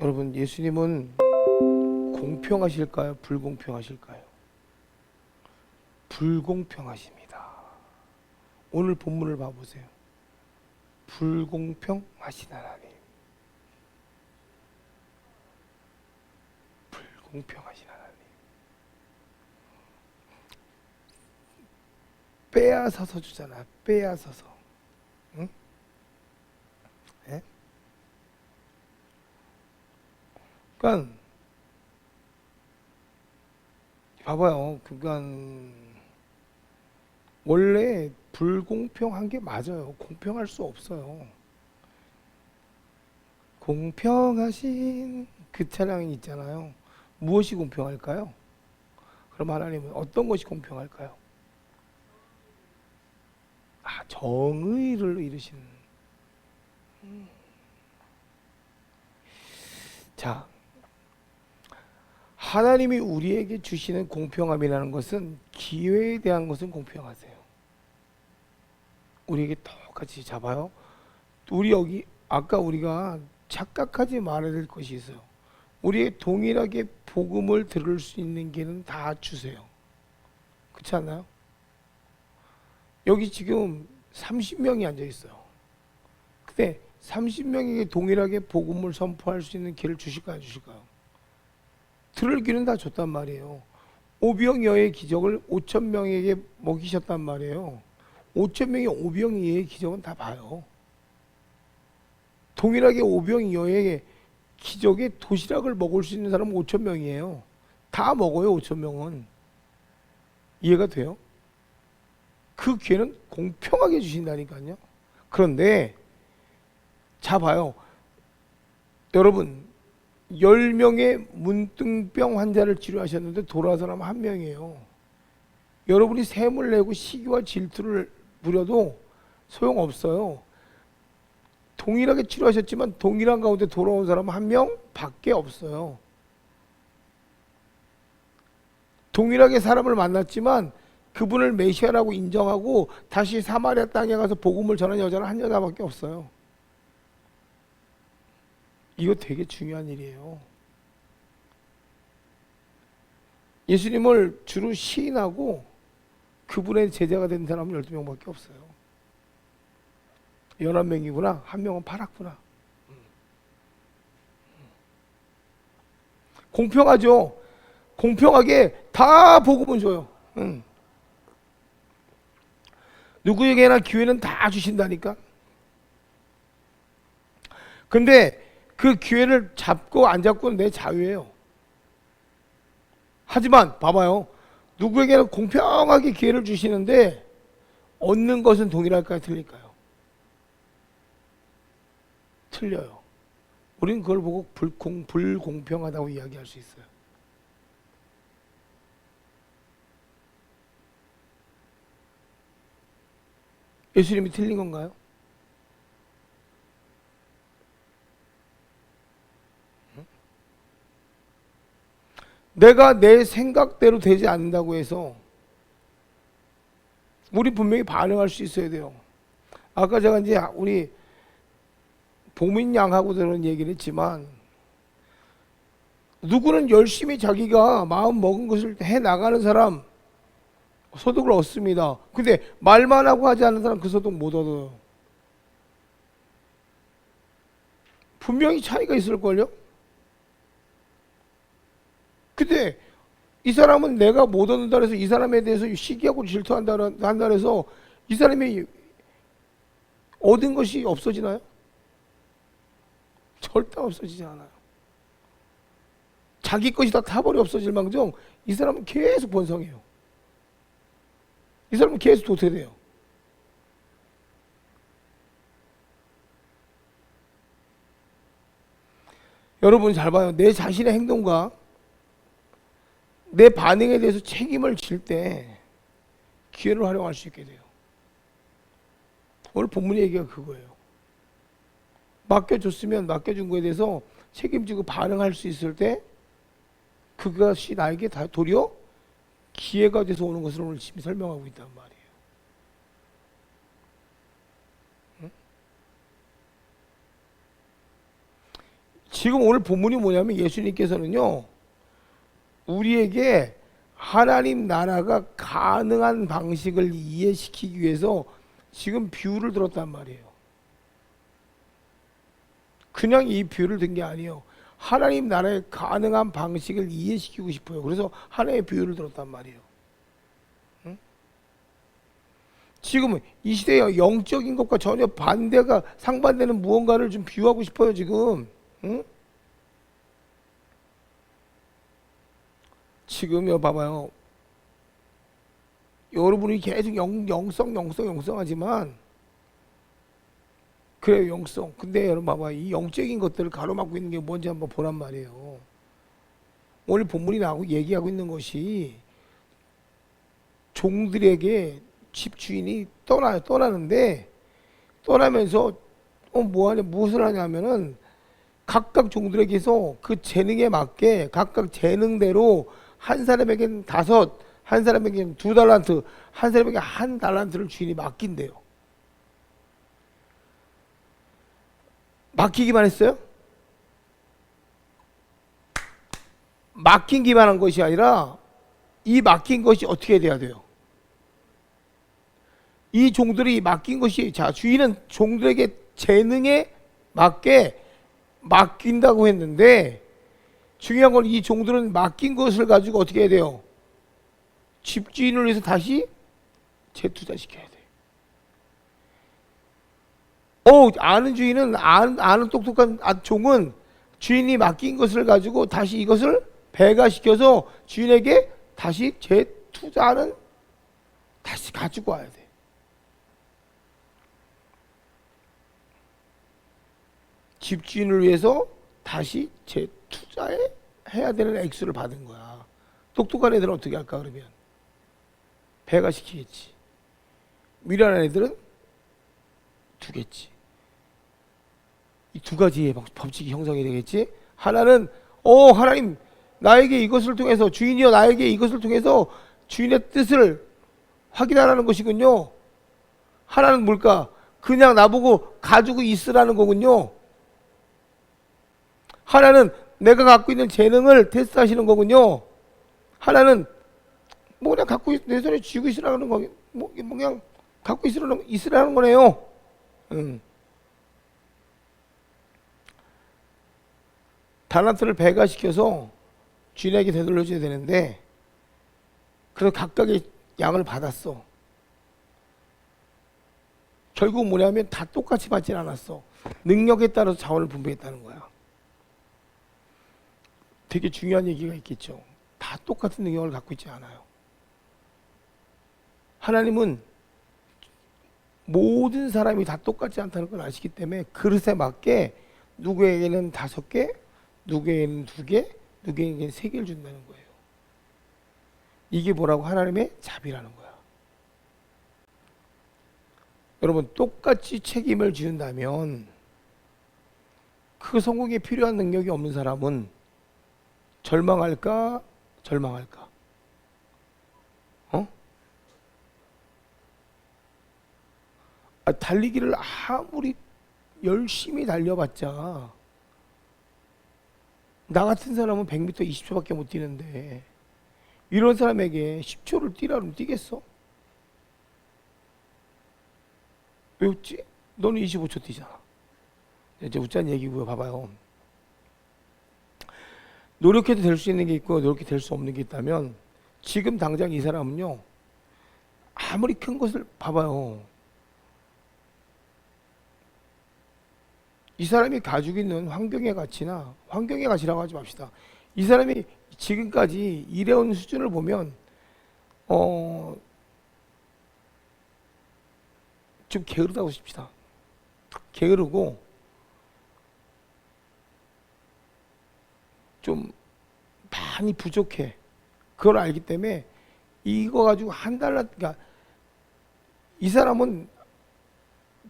여러분, 예수님은 공평하실까요? 불공평하실까요? 불공평하십니다. 오늘 본문을 봐보세요. 불공평하신 하나님. 불공평하신 하나님. 빼앗아서 주잖아. 빼앗아서. 응? 예? 그러니까 봐봐요. 그러니까 원래 불공평한 게 맞아요. 공평할 수 없어요. 공평하신 그 찬양이 있잖아요. 무엇이 공평할까요? 그럼 하나님은 어떤 것이 공평할까요? 정의를 이루시는. 자, 하나님이 우리에게 주시는 공평함이라는 것은 기회에 대한 것은 공평하세요. 우리에게 똑같이 잡아요. 우리 여기 아까 우리가 착각하지 말아야 될 것이 있어요. 우리의 동일하게 복음을 들을 수 있는 길은 다 주세요. 그렇지 않나요? 여기 지금 30명이 앉아 있어요. 근데 30명에게 동일하게 복음을 선포할 수 있는 길을 주실까요, 안 주실까요? 들을 길은 다 줬단 말이에요. 오병이어의 기적을 5,000명에게 먹이셨단 말이에요. 5,000명의 오병이어의 기적은 다 봐요. 동일하게 오병이어의 기적에 도시락을 먹을 수 있는 사람은 5,000명이에요. 다 먹어요, 5,000명은. 이해가 돼요? 그 기회는 공평하게 주신다니까요. 그런데 자 봐요. 여러분 10명의 문둥병 환자를 치료하셨는데 돌아온 사람은 1명이에요. 여러분이 셈을 내고 시기와 질투를 부려도 소용없어요. 동일하게 치료하셨지만 동일한 가운데 돌아온 사람은 1명 밖에 없어요. 동일하게 사람을 만났지만 그분을 메시아라고 인정하고 다시 사마리아 땅에 가서 복음을 전하는 여자는 한 여자밖에 없어요. 이거 되게 중요한 일이에요. 예수님을 주로 시인하고 그분의 제자가 된 사람은 12명밖에 없어요. 11명이구나. 1명은 팔았구나. 공평하죠. 공평하게 다 복음을 줘요. 누구에게나 기회는 다 주신다니까. 근데 그 기회를 잡고 안 잡고는 내 자유예요. 하지만 봐봐요. 누구에게나 공평하게 기회를 주시는데 얻는 것은 동일할까요? 틀릴까요? 틀려요. 우리는 그걸 보고 불공평하다고 이야기할 수 있어요. 예수님이 틀린 건가요? 내가 내 생각대로 되지 않는다고 해서 우리 분명히 반응할 수 있어야 돼요. 아까 제가 이제 우리 보민 양하고 들은 얘기를 했지만 누구는 열심히 자기가 마음 먹은 것을 해 나가는 사람 소득을 얻습니다. 근데 말만 하고 하지 않는 사람 그 소득 못 얻어요. 분명히 차이가 있을걸요? 근데 이 사람은 내가 못 얻는다 해서 이 사람에 대해서 시기하고 질투한다 해서 이 사람이 얻은 것이 없어지나요? 절대 없어지지 않아요. 자기 것이 다 타버려 없어질 망정 이 사람은 계속 번성해요. 이 사람은 계속 도태돼요. 여러분 잘 봐요. 내 자신의 행동과 내 반응에 대해서 책임을 질 때 기회를 활용할 수 있게 돼요. 오늘 본문의 얘기가 그거예요. 맡겨줬으면 맡겨준 거에 대해서 책임지고 반응할 수 있을 때 그것이 나에게 다 도리어 기회가 돼서 오는 것을 오늘 지금 설명하고 있단 말이에요. 지금 오늘 본문이 뭐냐면 예수님께서는요, 우리에게 하나님 나라가 가능한 방식을 이해시키기 위해서 지금 비유를 들었단 말이에요. 그냥 이 비유를 든 게 아니에요. 하나님 나라의 가능한 방식을 이해시키고 싶어요. 그래서 하나의 비유를 들었단 말이에요. 응? 지금 이 시대의 영적인 것과 전혀 반대가 상반되는 무언가를 좀 비유하고 싶어요. 지금. 응? 지금요, 봐봐요. 여러분이 계속 영성 하지만, 그래요, 영성. 근데 여러분 봐봐. 이 영적인 것들을 가로막고 있는 게 뭔지 한번 보란 말이에요. 오늘 본문이 나오고 얘기하고 있는 것이 종들에게 집주인이 떠나는데, 떠나면서, 무엇을 하냐면은, 각각 종들에게서 그 재능에 맞게 각각 재능대로 한 사람에게는 5, 한 사람에게는 2달란트, 한 사람에게 1달란트를 주인이 맡긴대요. 맡기기만 했어요? 맡긴기만 한 것이 아니라 이 맡긴 것이 어떻게 돼야 돼요? 이 종들이 맡긴 것이, 자, 주인은 종들에게 재능에 맞게 맡긴다고 했는데, 중요한 건 이 종들은 맡긴 것을 가지고 어떻게 해야 돼요? 집주인을 위해서 다시 재투자시켜야 돼요. 아는 주인은, 아는 똑똑한 종은 주인이 맡긴 것을 가지고 다시 이것을 배가시켜서 주인에게 다시 재투자하는, 다시 가지고 와야 돼. 집주인을 위해서 다시 재투자해야 되는 액수를 받은 거야. 똑똑한 애들은 어떻게 할까 그러면? 배가 시키겠지. 미련한 애들은 두겠지. 이 2가지의 법칙이 형성이 되겠지. 하나는 하나님 나에게 이것을 통해서, 주인이여 나에게 이것을 통해서 주인의 뜻을 확인하라는 것이군요. 하나는 뭘까? 그냥 나보고 가지고 있으라는 거군요. 하나는 내가 갖고 있는 재능을 테스트하시는 거군요. 하나는 그냥 내 손에 쥐고 있으라는 거, 그냥 갖고 있으라는 거네요. 달란트를 배가시켜서 주인에게 되돌려줘야 되는데, 그래서 각각의 양을 받았어. 결국 뭐냐면 다 똑같이 받진 않았어. 능력에 따라서 자원을 분배했다는 거야. 되게 중요한 얘기가 있겠죠. 다 똑같은 능력을 갖고 있지 않아요. 하나님은 모든 사람이 다 똑같지 않다는 걸 아시기 때문에 그릇에 맞게 누구에게는 5개, 누구에게는 2개, 누구에게는 3개를 준다는 거예요. 이게 뭐라고? 하나님의 자비라는 거야. 여러분, 똑같이 책임을 지운다면 그 성공에 필요한 능력이 없는 사람은 절망할까? 달리기를 아무리 열심히 달려봤자, 나 같은 사람은 100m 20초밖에 못 뛰는데 이런 사람에게 10초를 뛰라 그러면 뛰겠어? 왜 웃지? 너는 25초 뛰잖아. 이제 웃자는 얘기고요. 봐봐요. 노력해도 될 수 있는 게 있고 노력해도 될 수 없는 게 있다면, 지금 당장 이 사람은요, 아무리 큰 것을 봐봐요. 이 사람이 가지고 있는 환경의 가치라고 하지 맙시다. 이 사람이 지금까지 일해온 수준을 보면 좀 게으르다고 칩시다. 게으르고 좀 많이 부족해. 그걸 알기 때문에 이거 가지고 그러니까 이 사람은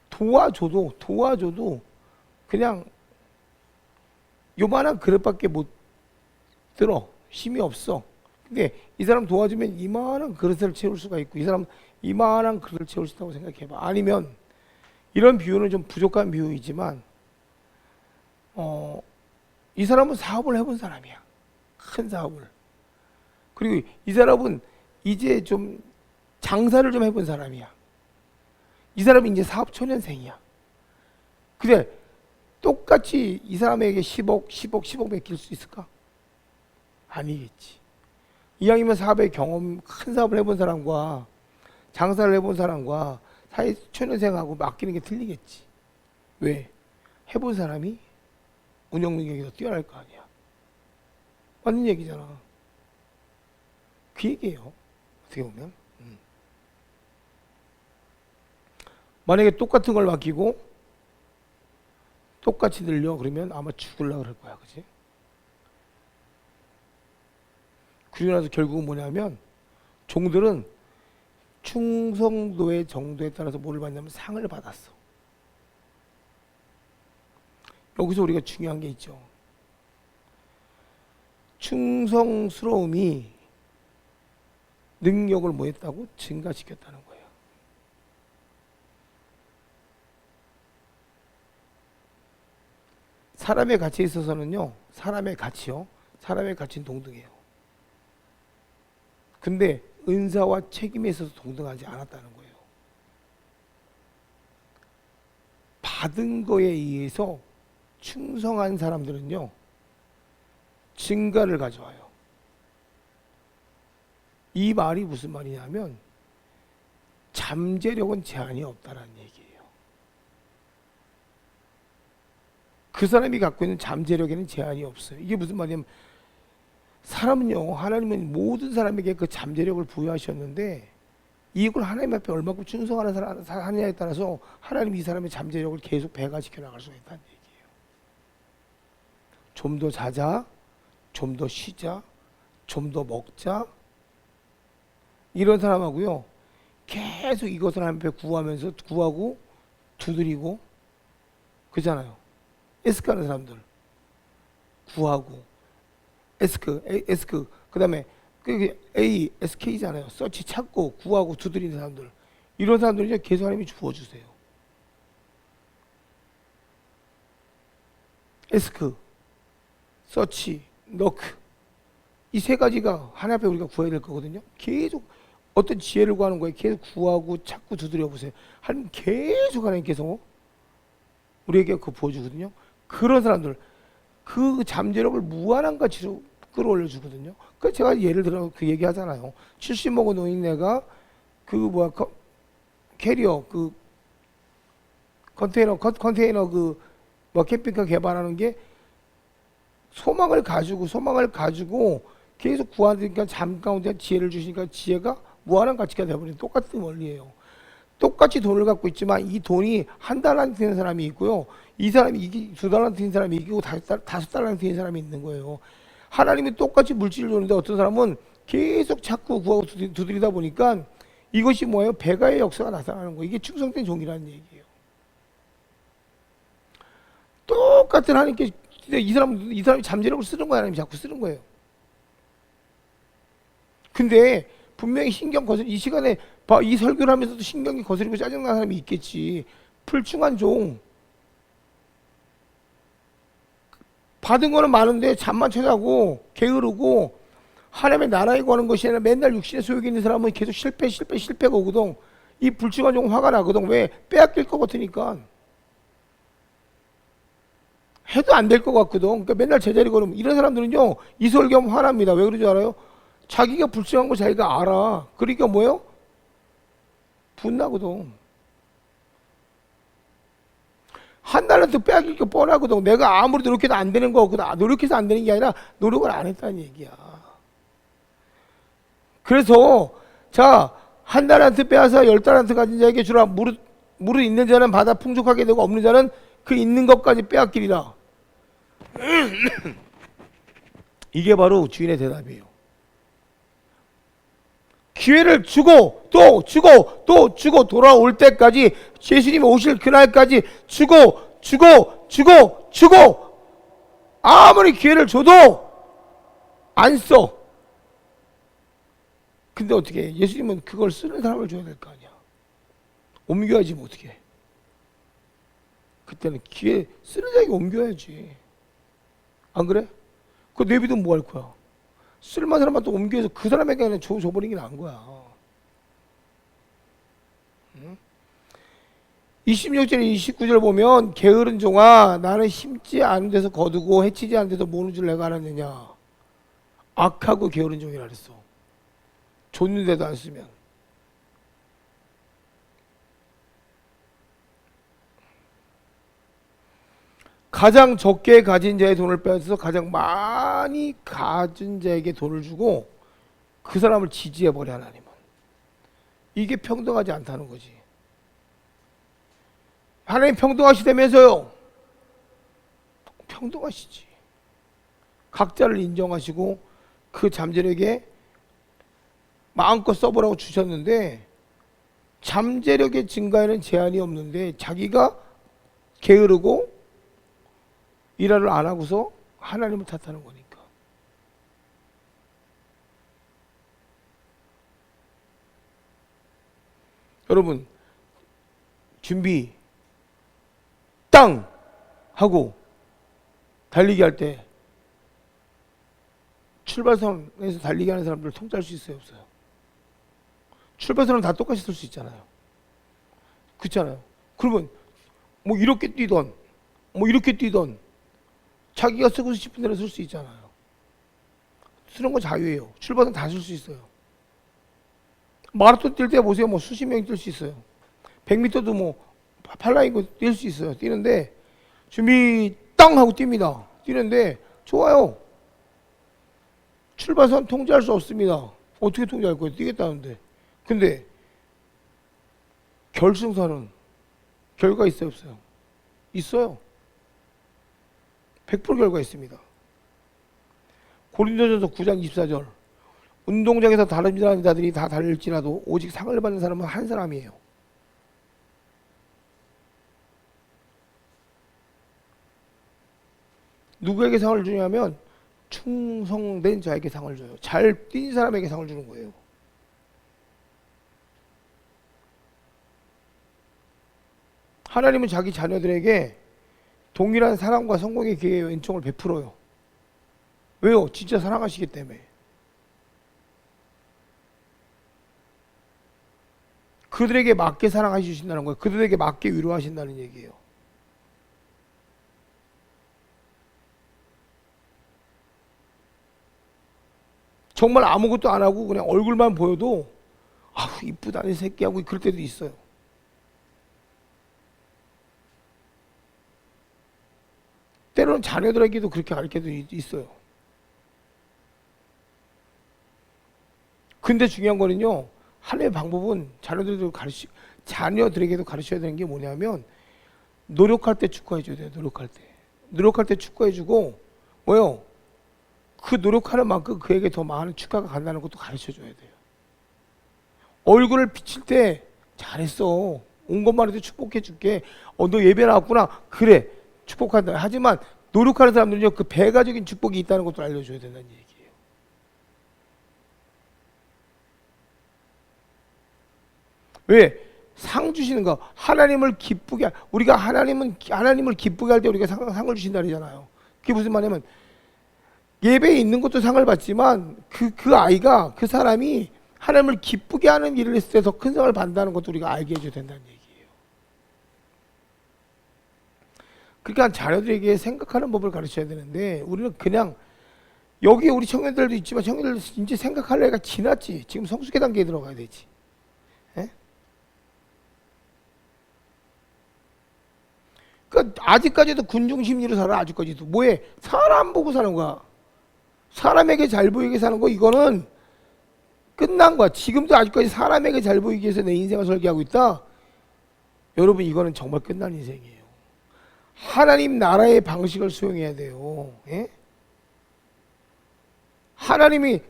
도와줘도 그냥 요만한 그릇밖에 못 들어. 힘이 없어. 근데 이 사람 도와주면 이만한 그릇을 채울 수가 있고, 이 사람 이만한 그릇을 채울 수 있다고 생각해봐. 아니면 이런 비유는 좀 부족한 비유이지만 이 사람은 사업을 해본 사람이야. 큰 사업을. 그리고 이 사람은 이제 좀 장사를 좀 해본 사람이야. 이 사람은 이제 사업 초년생이야. 근데 똑같이 이 사람에게 10억 맡길 수 있을까? 아니겠지. 이왕이면 사업의 경험, 큰 사업을 해본 사람과 장사를 해본 사람과 사회 초년생하고 맡기는 게 틀리겠지. 왜? 해본 사람이 운영 능력이 더 뛰어날 거 아니야. 맞는 얘기잖아. 그 얘기예요. 어떻게 보면. 만약에 똑같은 걸 맡기고 똑같이 늘려 그러면 아마 죽으려고 그럴 거야. 그지? 그러고 나서 결국은 뭐냐면 종들은 충성도의 정도에 따라서 뭐를 받냐면 상을 받았어. 여기서 우리가 중요한 게 있죠. 충성스러움이 능력을 뭐 했다고? 증가시켰다는 거예요. 사람의 가치에 있어서는요, 사람의 가치는 동등해요. 근데 은사와 책임에 있어서 동등하지 않았다는 거예요. 받은 거에 의해서 충성한 사람들은요, 증가를 가져와요. 이 말이 무슨 말이냐면, 잠재력은 제한이 없다라는 얘기예요. 그 사람이 갖고 있는 잠재력에는 제한이 없어요. 이게 무슨 말이냐면, 사람은요, 하나님은 모든 사람에게 그 잠재력을 부여하셨는데, 이걸 하나님 앞에 얼마큼 충성하느냐에 따라서 하나님이 이 사람의 잠재력을 계속 배가시켜 나갈 수가 있다는 얘기예요. 좀 더 자자, 좀 더 쉬자, 좀 더 먹자, 이런 사람하고요, 계속 이것을 하나님 앞에 구하고 두드리고 그잖아요. 에스크 하는 사람들 구하고 에스크 그 다음에 SK잖아요. 서치 찾고 구하고 두드리는 사람들, 이런 사람들이 계속 하나님이 부어주세요. 에스크, 서치, 너크, 이 세 가지가 하나님 앞에 우리가 구해야 될 거거든요. 계속 어떤 지혜를 구하는 거예요. 계속 구하고 찾고 두드려 보세요. 하나님 계속 하나님께서 우리에게 그거 부어주거든요. 그런 사람들 그 잠재력을 무한한 가치로 끌어올려 주거든요. 그 제가 예를 들어 그 얘기 하잖아요. 70 먹은 노인네가 캐리어 그 컨테이너 그 캠핑카 개발하는 게 소망을 가지고 계속 구하니까 잠 가운데 지혜를 주시니까 지혜가 무한한 가치가 되어버리는 똑같은 원리예요. 똑같이 돈을 갖고 있지만 이 돈이 한 달란트 되는 사람이 있고요. 이 사람이 두 달란트 되는 사람이 이기고 다섯 달란트 되는 사람이 있는 거예요. 하나님이 똑같이 물질을 주는데 어떤 사람은 계속 찾고 구하고 두드리다 보니까 이것이 뭐예요? 배가의 역사가 나타나는 거예요. 이게 충성된 종이라는 얘기예요. 똑같은 하나님께 이 사람이 잠재력을 쓰는 거예요. 하나님이 자꾸 쓰는 거예요. 근데 분명히 이 시간에 이 설교를 하면서도 신경이 거스리고 짜증나는 사람이 있겠지. 불충한 종. 받은 거는 많은데 잠만 쳐자고 게으르고 하나님의 나라에 관한 것이 아니라 맨날 육신의 소욕이 있는 사람은 계속 실패가 오거든. 이 불충한 종은 화가 나거든. 왜? 빼앗길 것 같으니까. 해도 안 될 것 같거든. 그러니까 맨날 제자리 걸으면 이런 사람들은요, 이 설교하면 화납니다. 왜 그러지 알아요? 자기가 불충한 거 자기가 알아. 그러니까 뭐예요? 분나거든. 한 달란트 빼앗길 게 뻔하거든. 내가 아무리 노력해도 안 되는 거고, 노력해서 안 되는 게 아니라 노력을 안 했다는 얘기야. 그래서 자, 한 달란트 빼앗아 10달란트 가진 자에게 주라. 무릇 있는 자는 받아 풍족하게 되고 없는 자는 그 있는 것까지 빼앗기리라. 이게 바로 주인의 대답이에요. 기회를 주고 또 주고 또 주고 돌아올 때까지, 예수님이 오실 그날까지 주고 아무리 기회를 줘도 안 써. 근데 어떻게 해? 예수님은 그걸 쓰는 사람을 줘야 될 거 아니야. 옮겨야지 뭐 어떻게 해. 그때는 기회 쓰는 자에게 옮겨야지. 안 그래? 그거 내비두면 뭐 할 거야? 쓸만한 사람한테 옮겨서 그 사람에게 그냥 줘버리는 게 나은 거야. 26절 29절 보면 게으른 종아 나는 심지 않은 데서 거두고 해치지 않은 데서 모는 줄 내가 알았느냐. 악하고 게으른 종이라 그랬어. 줬는데도 안 쓰면. 가장 적게 가진 자의 돈을 빼앗아서 가장 많이 가진 자에게 돈을 주고 그 사람을 지지해버려 하나님은. 이게 평등하지 않다는 거지. 하나님 평등하시다면서요. 평등하시지. 각자를 인정하시고 그 잠재력에 마음껏 써보라고 주셨는데 잠재력의 증가에는 제한이 없는데 자기가 게으르고 일화를 안 하고서 하나님을 탓하는 거니까. 여러분 준비 땅 하고 달리기 할 때 출발선에서 달리기 하는 사람들 통제할 수 있어요, 없어요? 출발선은 다 똑같이 쓸 수 있잖아요. 그렇잖아요. 그러면 뭐 이렇게 뛰던 뭐 이렇게 뛰던 자기가 쓰고 싶은 대로 쓸 수 있잖아요. 쓰는 건 자유예요. 출발선 다 쓸 수 있어요. 마라톤 뛸 때 보세요. 뭐 수십 명이 뛸 수 있어요. 100m도 뭐 팔라이고 뛸 수 있어요. 뛰는데 준비 땅 하고 뜁니다. 뛰는데 좋아요. 출발선 통제할 수 없습니다. 어떻게 통제할 거예요? 뛰겠다는데. 근데 결승선은 결과 있어요, 없어요? 있어요. 100% 결과 있습니다. 고린도전서 9장 24절 운동장에서 다른 자들이 다 달릴지라도 오직 상을 받는 사람은 한 사람이에요. 누구에게 상을 주냐면 충성된 자에게 상을 줘요. 잘 뛴 사람에게 상을 주는 거예요. 하나님은 자기 자녀들에게 동일한 사랑과 성공의 기회의 은총을 베풀어요. 왜요? 진짜 사랑하시기 때문에. 그들에게 맞게 사랑해 주신다는 거예요. 그들에게 맞게 위로하신다는 얘기예요. 정말 아무것도 안 하고 그냥 얼굴만 보여도 아우 이쁘다 이 새끼 하고 그럴 때도 있어요. 때로는 자녀들에게도 그렇게 가르칠 때도 있어요. 근데 중요한 거는요, 하나의 방법은 자녀들에게도 가르쳐야 되는 게 뭐냐면 노력할 때 축하해줘야 돼요. 노력할 때 축하해주고 뭐요? 그 노력하는 만큼 그에게 더 많은 축하가 간다는 것도 가르쳐줘야 돼요. 얼굴을 비칠 때 잘했어. 온 것만 해도 축복해줄게. 너 예배 나왔구나. 그래. 축복한다. 하지만 노력하는 사람들은요, 그 배가적인 축복이 있다는 것도 알려줘야 된다는 얘기예요. 왜? 상 주시는 거. 우리가 하나님을 기쁘게 할 때 우리가 상을 주신다 그러잖아요. 그게 무슨 말이냐면 예배에 있는 것도 상을 받지만 그 아이가 그 사람이 하나님을 기쁘게 하는 일을 했을 때 더 큰 상을 받는다는 것도 우리가 알게 해줘야 된다는 얘기예요. 그러니까 자녀들에게 생각하는 법을 가르쳐야 되는데 우리는 그냥 여기 우리 청년들도 있지만 청년들 이제 생각할 애가 지났지. 지금 성숙의 단계에 들어가야 되지. 예? 그러니까 아직까지도 군중심리로 살아. 아직까지도 뭐해? 사람 보고 사는 거야. 사람에게 잘 보이게 사는 거 이거는 끝난 거야. 지금도 아직까지 사람에게 잘 보이기 위해서 내 인생을 설계하고 있다. 여러분 이거는 정말 끝난 인생이에요. 하나님 나라의 방식을 수용해야 돼요. 예?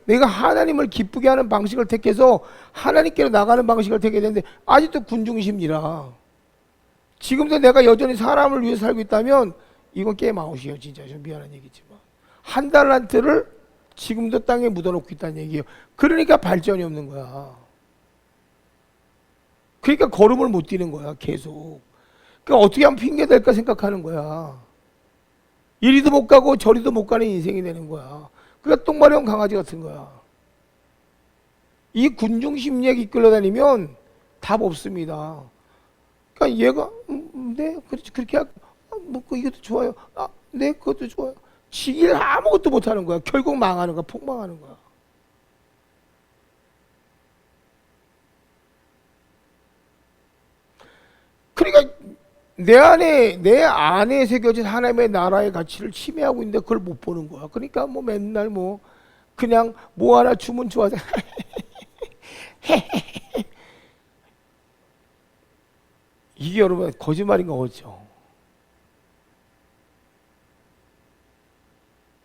내가 하나님을 기쁘게 하는 방식을 택해서 하나님께로 나가는 방식을 택해야 되는데 아직도 군중심리라. 지금도 내가 여전히 사람을 위해 살고 있다면 이건 게임 아웃이에요. 진짜 좀 미안한 얘기지만 한 달란트를 지금도 땅에 묻어놓고 있다는 얘기예요. 그러니까 발전이 없는 거야. 그러니까 걸음을 못 뛰는 거야. 계속. 그러니까 어떻게 하면 핑계 될까 생각하는 거야. 이리도 못 가고 저리도 못 가는 인생이 되는 거야. 그러니까 똥마려운 강아지 같은 거야. 이 군중 심리에 이끌려 다니면 답 없습니다. 그러니까 얘가 네 그렇지 그렇게 뭐 이것도 좋아요. 네 그것도 좋아요. 지일 아무것도 못하는 거야. 결국 망하는 거야. 폭망하는 거야. 그러니까 내 안에 새겨진 하나님의 나라의 가치를 침해하고 있는데 그걸 못 보는 거야. 그러니까 뭐 맨날 뭐 그냥 뭐 하나 주면 좋아서 이게 여러분 거짓말인 거 없죠.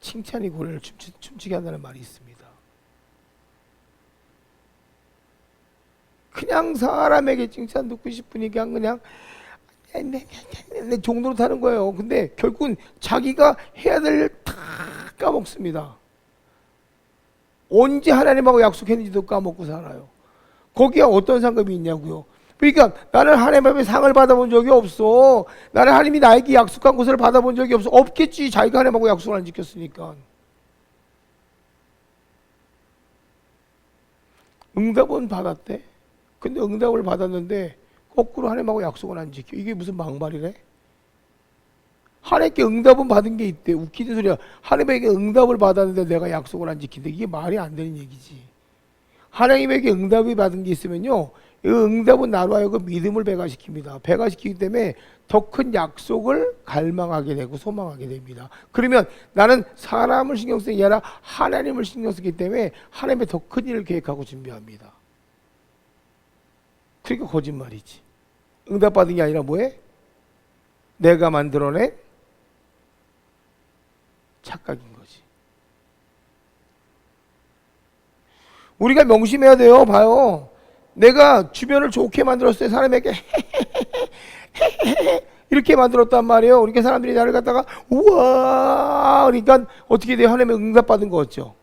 칭찬이 고래를 춤추게 한다는 말이 있습니다. 그냥 사람에게 칭찬 듣고 싶으니까 그냥 내 종로로 타는 거예요. 근데 결국은 자기가 해야 될 일 다 까먹습니다. 언제 하나님하고 약속했는지도 까먹고 살아요. 거기에 어떤 상관이 있냐고요. 그러니까 나는 하나님 앞에 상을 받아본 적이 없어. 나는 하나님이 나에게 약속한 것을 받아본 적이 없어. 없겠지. 자기가 하나님하고 약속을 안 지켰으니까. 응답은 받았대. 근데 응답을 받았는데 거꾸로 하나님하고 약속은 안 지켜. 이게 무슨 막말이래? 하나님께 응답은 받은 게 있대. 웃기는 소리야. 하나님에게 응답을 받았는데 내가 약속을 안 지킨다. 이게 말이 안 되는 얘기지. 하나님에게 응답이 받은 게 있으면요, 이 응답은 나로 하여금 믿음을 배가시킵니다. 배가시키기 때문에 더 큰 약속을 갈망하게 되고 소망하게 됩니다. 그러면 나는 사람을 신경 쓰는 게 아니라 하나님을 신경 쓰기 때문에 하나님의 더 큰 일을 계획하고 준비합니다. 그러니까 거짓말이지. 응답받은 게 아니라 뭐해? 내가 만들어낸 착각인 거지. 우리가 명심해야 돼요. 봐요. 내가 주변을 좋게 만들었어요. 사람에게 이렇게 만들었단 말이에요. 그러니까 사람들이 나를 갖다가 우와 그러니까 어떻게 돼요? 하나님의 응답받은 거 같죠.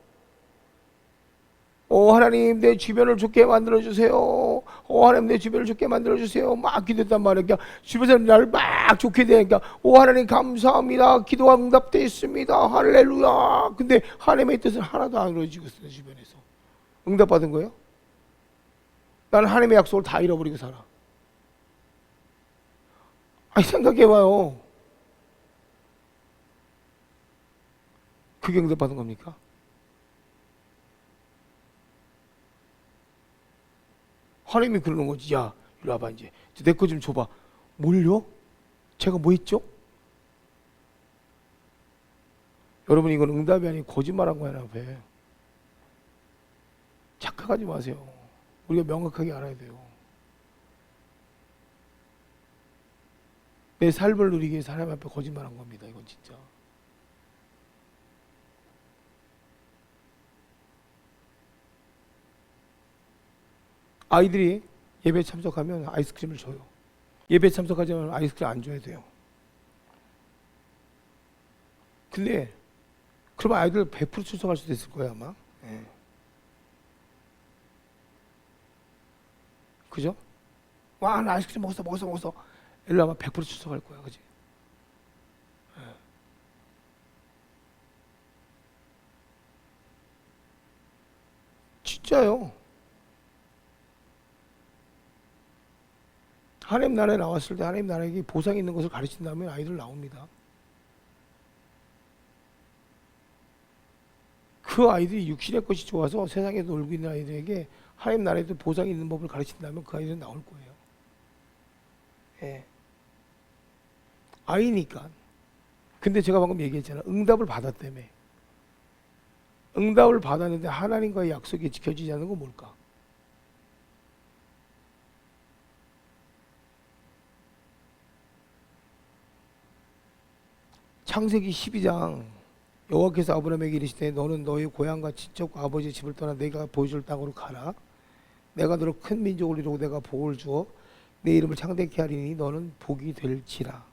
하나님 내 주변을 좋게 만들어주세요. 하나님 내 주변을 좋게 만들어주세요. 막 기도했단 말이에요. 그러니까 주변 사람들이 나를 막 좋게 되니까 하나님 감사합니다. 기도가 응답되어 있습니다. 할렐루야. 근데 하나님의 뜻은 하나도 안 이루어지고 있어요. 주변에서. 응답받은 거예요? 나는 하나님의 약속을 다 잃어버리고 살아. 아니 생각해봐요. 그게 응답받은 겁니까? 하나님이 그러는 거지. 야 이리 와봐 이제 내 거 좀 줘봐. 뭘요? 제가 뭐 했죠? 여러분 이건 응답이 아니고 거짓말한 거야. 앞에 착각하지 마세요. 우리가 명확하게 알아야 돼요. 내 삶을 누리기 위해서 하나님 앞에 거짓말한 겁니다. 이건 진짜. 아이들이 예배 참석하면 아이스크림을 줘요. 예배 참석하지만 아이스크림 안 줘야 돼요. 근데 그러면 아이들 100% 출석할 수도 있을 거예요 아마. 네. 그죠? 와, 나 아이스크림 먹었어. 일로 아마 100% 출석할 거야, 그지? 네. 진짜요. 하나님 나라에 나왔을 때 하나님 나라에게 보상이 있는 것을 가르친다면 아이들 나옵니다. 그 아이들이 육신의 것이 좋아서 세상에 놀고 있는 아이들에게 하나님 나라에도 보상이 있는 법을 가르친다면 그 아이들은 나올 거예요. 예. 아이니까. 근데 제가 방금 얘기했잖아. 응답을 받았다며. 응답을 받았는데 하나님과의 약속이 지켜지지 않는 건 뭘까? 창세기 12장 여호와께서 아브라함에게 이르시되 너는 너의 고향과 친척과 아버지의 집을 떠나 내가 보여줄 땅으로 가라. 내가 너를 큰 민족을 이루고 내가 복을 주어 내 이름을 창대케 하리니 너는 복이 될지라.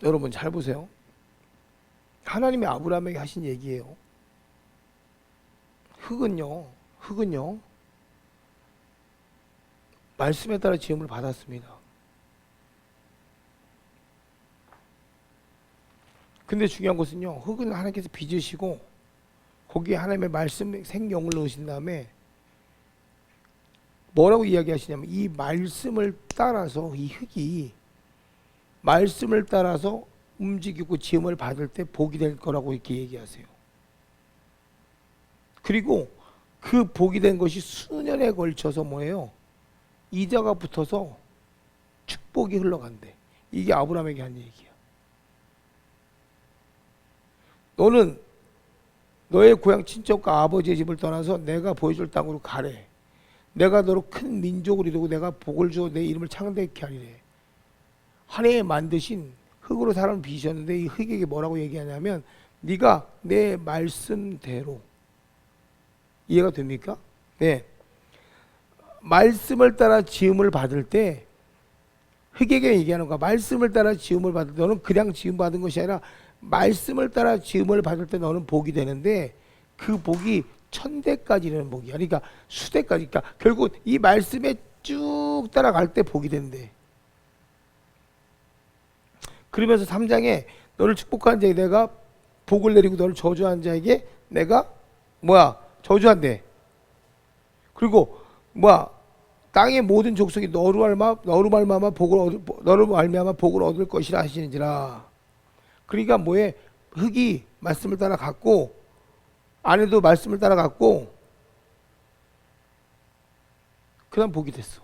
여러분 잘 보세요. 하나님이 아브라함에게 하신 얘기예요. 흙은요 말씀에 따라 지음을 받았습니다. 근데 중요한 것은요, 흙은 하나님께서 빚으시고 거기에 하나님의 말씀 생명을 넣으신 다음에 뭐라고 이야기하시냐면, 이 말씀을 따라서 이 흙이 말씀을 따라서 움직이고 지음을 받을 때 복이 될 거라고 이렇게 얘기하세요. 그리고 그 복이 된 것이 수년에 걸쳐서 뭐예요? 이자가 붙어서 축복이 흘러간대. 이게 아브라함에게 한 얘기야. 너는 너의 고향 친척과 아버지의 집을 떠나서 내가 보여줄 땅으로 가래. 내가 너로 큰 민족을 이루고 내가 복을 주어 내 이름을 창대케 하리래. 하나님이 만드신 흙으로 사람을 빚으셨는데 이 흙에게 뭐라고 얘기하냐면, 네가 내 말씀대로. 이해가 됩니까? 네. 말씀을 따라 지음을 받을 때 흙에게 얘기하는 거야. 말씀을 따라 지음을 받을 때 너는 그냥 지음 받은 것이 아니라 말씀을 따라 지음을 받을 때 너는 복이 되는데, 그 복이 천대까지 이르는 복이야. 그러니까 수대까지. 그러니까 결국 이 말씀에 쭉 따라갈 때 복이 된대. 그러면서 3장에 너를 축복한 자에게 내가 복을 내리고 너를 저주한 자에게 내가 저주한대. 그리고 땅의 모든 족속이 너로 말미암아 복을 얻을 것이라 하시는지라. 그러니까 흙이 말씀을 따라 갔고, 아내도 말씀을 따라 갔고, 그 다음 복이 됐어.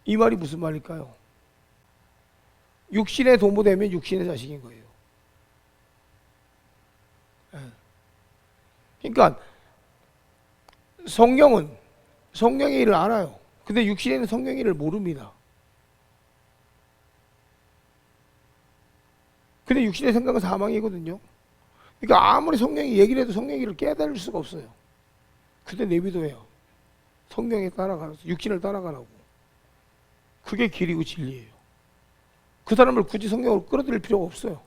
이 말이 무슨 말일까요? 육신의 도모되면 육신의 자식인 거예요. 그러니까 성령은 성령의 일을 알아요. 근데 육신에는 성령의 일을 모릅니다. 근데 육신의 생각은 사망이거든요. 그러니까 아무리 성령이 얘기를 해도 성령의 일을 깨달을 수가 없어요. 그때 내비둬요. 성령에 따라가라고, 육신을 따라가라고. 그게 길이고 진리예요. 그 사람을 굳이 성령으로 끌어들일 필요가 없어요.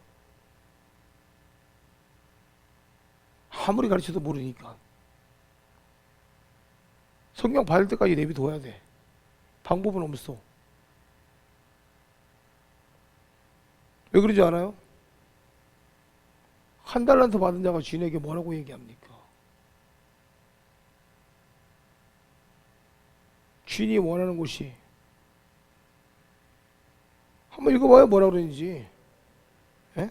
아무리 가르쳐도 모르니까. 성령 받을 때까지 내비둬야 돼. 방법은 없어. 왜 그러지 않아요? 한 달란트 받은 자가 주인에게 뭐라고 얘기합니까? 주인이 원하는 것이, 한번 읽어봐요. 뭐라고 그러는지. 예?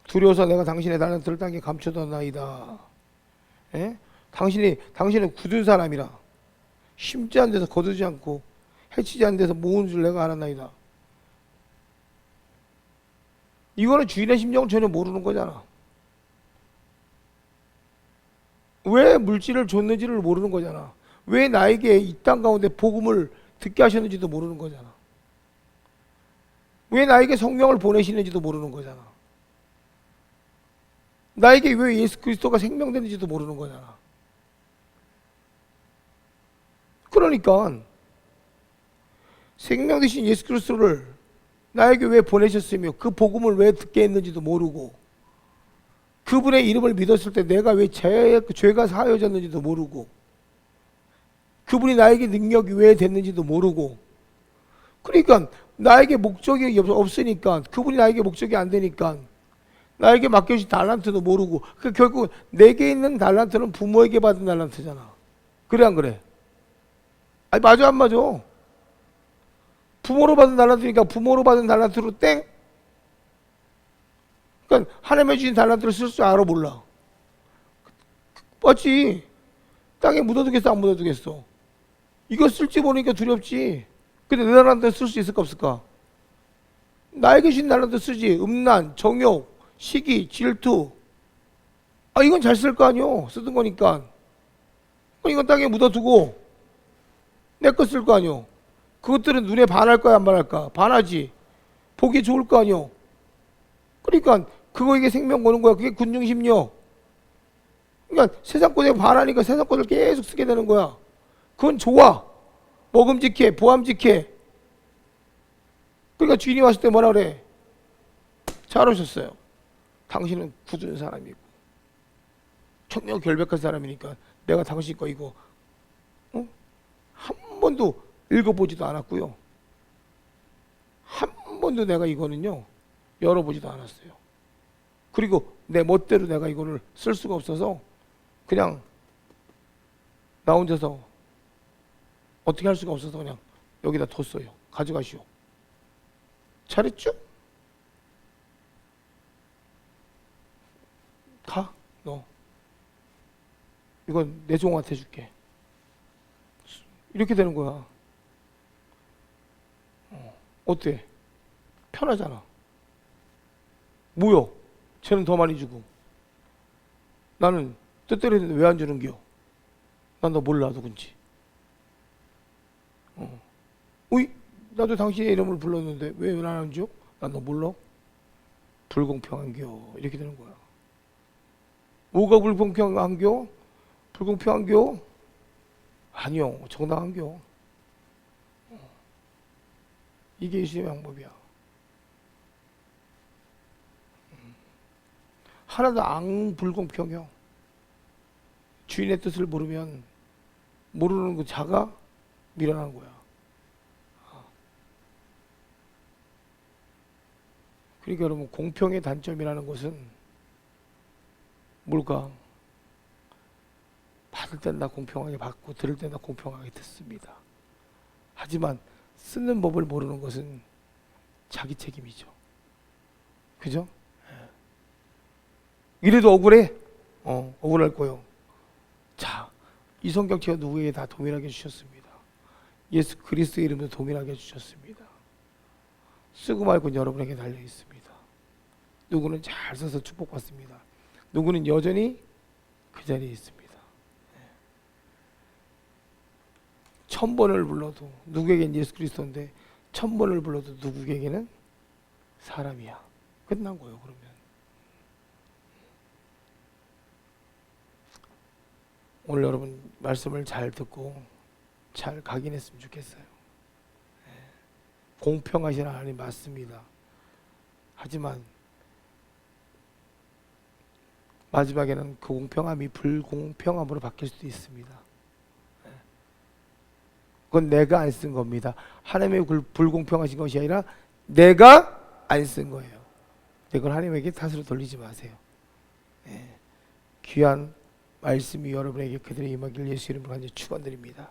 두려워서 내가 당신의 달란트를 땅에 감춰뒀나이다. 예? 당신은 굳은 사람이라 심지 않은 데서 거두지 않고 해치지 않은 데서 모으는 줄 내가 알았나이다. 이거는 주인의 심정을 전혀 모르는 거잖아. 왜 물질을 줬는지를 모르는 거잖아. 왜 나에게 이 땅 가운데 복음을 듣게 하셨는지도 모르는 거잖아. 왜 나에게 성령을 보내시는지도 모르는 거잖아. 나에게 왜 예수 그리스도가 생명되는지도 모르는 거잖아. 그러니까 생명 되신 예수 그리스도를 나에게 왜 보내셨으며 그 복음을 왜 듣게 했는지도 모르고, 그분의 이름을 믿었을 때 내가 왜 죄가 사하여졌는지도 모르고, 그분이 나에게 능력이 왜 됐는지도 모르고, 그러니까 나에게 목적이 없으니까, 그분이 나에게 목적이 안 되니까 나에게 맡겨주신 달란트도 모르고, 결국 내게 있는 달란트는 부모에게 받은 달란트잖아. 그래 안 그래? 아니 맞아 안 맞아? 부모로 받은 달란트니까 부모로 받은 달란트로 땡? 그러니까 하나님의 주신 달란트를 쓸 줄 알아 몰라? 맞지? 땅에 묻어두겠어 안 묻어두겠어? 이거 쓸지 모르니까 두렵지. 근데 내 달란트 쓸 수 있을까 없을까? 나에게 주신 달란트 쓰지. 음란, 정욕, 시기, 질투. 이건 잘 쓸 거 아니요. 쓰던 거니까. 이건 땅에 묻어두고 내 거 쓸 거 아니요. 그것들은 눈에 반할 거야 안 반할까? 반하지. 보기 좋을 거 아니요. 그러니까 그거에게 생명 거는 거야. 그게 군중심려. 그러니까 세상 것에 반하니까 세상 것을 계속 쓰게 되는 거야. 그건 좋아. 먹음직해, 보암직해. 그러니까 주인이 왔을 때 뭐라 그래? 잘 오셨어요. 당신은 굳은 사람이고 청명결백한 사람이니까 내가 당신 거 이거 한 번도 읽어보지도 않았고요. 한 번도 내가 이거는요 열어보지도 않았어요. 그리고 내 멋대로 내가 이거를 쓸 수가 없어서 그냥 나 혼자서 어떻게 할 수가 없어서 그냥 여기다 뒀어요. 가져가시오. 잘했죠? 가, 너. 이건 내 종한테 줄게. 이렇게 되는 거야. 어때? 편하잖아. 뭐야? 쟤는 더 많이 주고 나는 뜻대로 했는데 왜 안 주는겨? 난 너 몰라 누군지. 어이? 나도 당신의 이름을 불렀는데 왜 난 안 줘? 난 너 몰라? 불공평한겨. 이렇게 되는 거야. 뭐가 불공평한겨? 불공평한겨? 아니요, 정당한겨. 이게 예수의 방법이야. 하나도 안 불공평해요. 주인의 뜻을 모르면 모르는 그 자가 밀어나는 거야. 그러니까 여러분, 공평의 단점이라는 것은 뭘까? 받을 땐 다 공평하게 받고 들을 땐 다 공평하게 듣습니다. 하지만 쓰는 법을 모르는 것은 자기 책임이죠. 그죠? 이래도 억울해? 억울할 거요. 자, 이 성경책은 누구에게 다 동일하게 주셨습니다. 예수 그리스도의 이름도 동일하게 주셨습니다. 쓰고 말고는 여러분에게 달려 있습니다. 누구는 잘 써서 축복받습니다. 누구는 여전히 그 자리에 있습니다. 1000번을 불러도 누구에겐 예수 그리스도인데 1000번을 불러도 누구에게는 사람이야. 끝난 거예요. 그러면 오늘 여러분 말씀을 잘 듣고 잘 각인했으면 좋겠어요. 공평하신 하나님 맞습니다. 하지만 마지막에는 그 공평함이 불공평함으로 바뀔 수도 있습니다. 그건 내가 안 쓴 겁니다. 하나님의 불공평하신 것이 아니라 내가 안 쓴 거예요. 그걸 하나님에게 탓으로 돌리지 마세요. 귀한 말씀이 여러분에게 그들의 임하길 예수 이름으로 간절히 축원드립니다.